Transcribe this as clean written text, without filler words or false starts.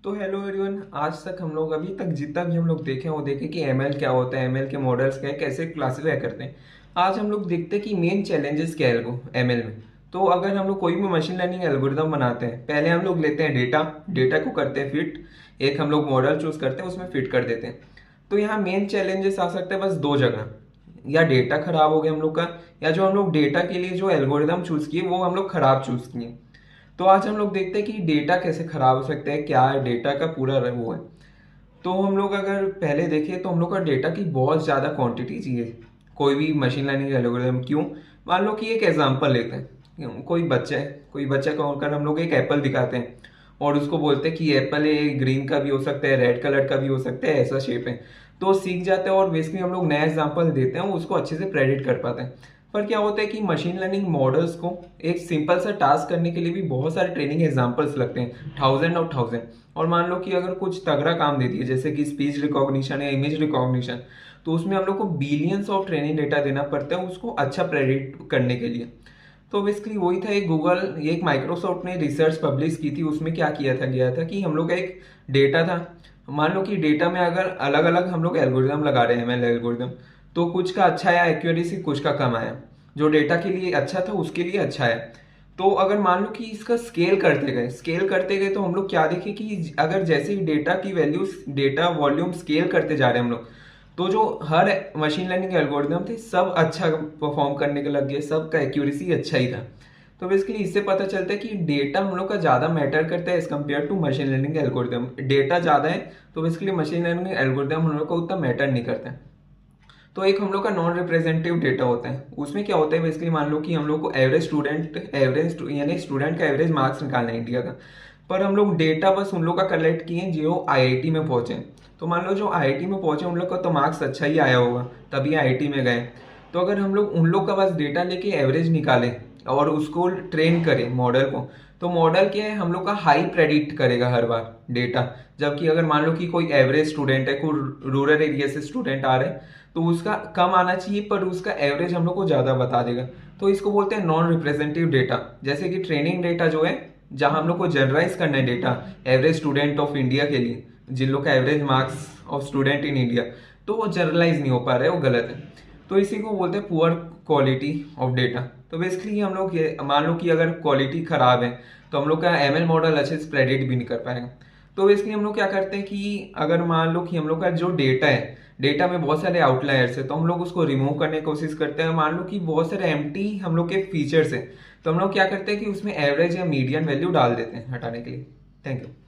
तो hello everyone, आज तक हम लोग अभी तक जितना भी हम लोग देखे वो देखे कि एमएल क्या होता है, एमएल के मॉडल्स क्या है, कैसे क्लासीफाई करते हैं। आज हम लोग देखते हैं कि मेन चैलेंजेस क्या है एमएल में। तो अगर हम लोग कोई भी मशीन लर्निंग एल्गोरिदम बनाते हैं, पहले हम लोग लेते हैं डेटा, डेटा को करते हैं फिट, एक हम लोग मॉडल चूज करते हैं, उसमें फिट कर देते हैं। तो यहाँ मेन चैलेंजेस आ सकते हैं बस दो जगह, या डेटा खराब हो गया हम लोग का, या जो हम लोग डेटा के लिए जो एल्गोरिदम चूज किए वो हम लोग खराब चूज किए। तो आज हम लोग देखते हैं कि डेटा कैसे खराब हो सकता है, क्या डेटा का पूरा वो है। तो हम लोग अगर पहले देखें तो हम लोग का डेटा की बहुत ज़्यादा क्वांटिटी चाहिए कोई भी मशीन लर्निंग एल्गोरिदम। क्यों? मान लो कि एक एग्जांपल लेते हैं, कोई बच्चा है, कोई बच्चा को अगर हम लोग एक एप्पल दिखाते हैं और उसको बोलते हैं कि एप्पल है, ग्रीन का भी हो सकता है, रेड कलर का भी हो सकता है, ऐसा शेप है, तो वो सीख जाता है और बेसिकली हम लोग नया एग्जाम्पल देते हैं, उसको अच्छे से प्रेडिक्ट कर पाते हैं। पर क्या होता है कि मशीन लर्निंग मॉडल्स को एक सिंपल सा टास्क करने के लिए भी बहुत सारे ट्रेनिंग एग्जाम्पल्स लगते हैं, थाउजेंड और थाउजेंड। और मान लो कि अगर कुछ तगड़ा काम दे दिए जैसे कि स्पीच रिकॉग्निशन या इमेज रिकॉग्निशन, तो उसमें हम लोग को बिलियंस ऑफ ट्रेनिंग डेटा देना पड़ता है उसको अच्छा प्रेडिक्ट करने के लिए। तो बेसिकली वही था, एक गूगल, एक माइक्रोसॉफ्ट ने रिसर्च पब्लिश की थी, उसमें क्या किया था गया था कि हम लोग का एक डेटा था। मान लो कि डेटा में अगर अलग अलग हम लोग एल्गोरिदम लगा रहे हैं, एमएल एल्गोरिदम, तो कुछ का अच्छा आया एक्यूरेसी, कुछ का कम आया। जो डेटा के लिए अच्छा था उसके लिए अच्छा है। तो अगर मान लो कि इसका स्केल करते गए तो हम लोग क्या देखें कि अगर जैसे ही डेटा की वैल्यू, डेटा वॉल्यूम स्केल करते जा रहे हैं हम लोग, तो जो हर मशीन लर्निंग एल्गोरिदम थे सब अच्छा परफॉर्म करने के लग गए, सबका एक्यूरेसी अच्छा ही था। तो बेसिकली इससे पता चलता है कि डेटा हम लोग का ज़्यादा मैटर करता है as compared to machine learning algorithm. Data ज़्यादा है तो बेसिकली मशीन लर्निंग एल्गोरिदम हम लोग को उतना मैटर नहीं करता है। तो एक हम लोग का नॉन रिप्रेजेंटेटिव डेटा होता है, उसमें क्या होता है बेसिकली मान लो कि हम लोग को एवरेज यानी स्टूडेंट का एवरेज मार्क्स निकालना है इंडिया का। पर हम लोग डेटा बस उन लोग का कलेक्ट किए जो आईआईटी में पहुंचे। तो मान लो जो आईआईटी में पहुंचे उन लोग का तो मार्क्स अच्छा ही आया होगा, तभी आईआईटी में गए। तो अगर हम लोग उन लोग का बस डेटा लेके एवरेज निकालें और उसको ट्रेन करें मॉडल को, तो मॉडल क्या है, हम लोग का हाई प्रेडिक्ट करेगा हर बार डेटा। जबकि अगर मान लो कि कोई एवरेज स्टूडेंट है, कोई रूरल एरिया से स्टूडेंट आ रहे हैं, तो उसका कम आना चाहिए पर उसका एवरेज हम लोग को ज़्यादा बता देगा। तो इसको बोलते हैं नॉन रिप्रेजेंटेटिव डेटा। जैसे कि ट्रेनिंग डेटा जो है, जहाँ हम लोग को जनरलाइज करना है data average student of India के लिए, जिन लोग का average marks of student in India, तो वो जनरलाइज नहीं हो पा रहा है, वो गलत है। तो इसी को बोलते हैं पुअर क्वालिटी ऑफ डेटा। तो बेसिकली हम लोग मान लो कि अगर क्वालिटी खराब है तो हम लोग का एमएल मॉडल अच्छे से प्रेडिक्ट भी नहीं कर पाएगा। तो बेसिकली हम लोग क्या करते हैं कि अगर मान लो कि हम लोग का जो डेटा है, डेटा में बहुत सारे आउटलायर्स है, तो हम लोग उसको रिमूव करने की कोशिश करते हैं। मान लो कि बहुत सारे एम्प्टी हम लोग के फीचर्स है, तो हम लोग क्या करते हैं कि उसमें एवरेज या मीडियन वैल्यू डाल देते हैं हटाने के लिए। Thank you.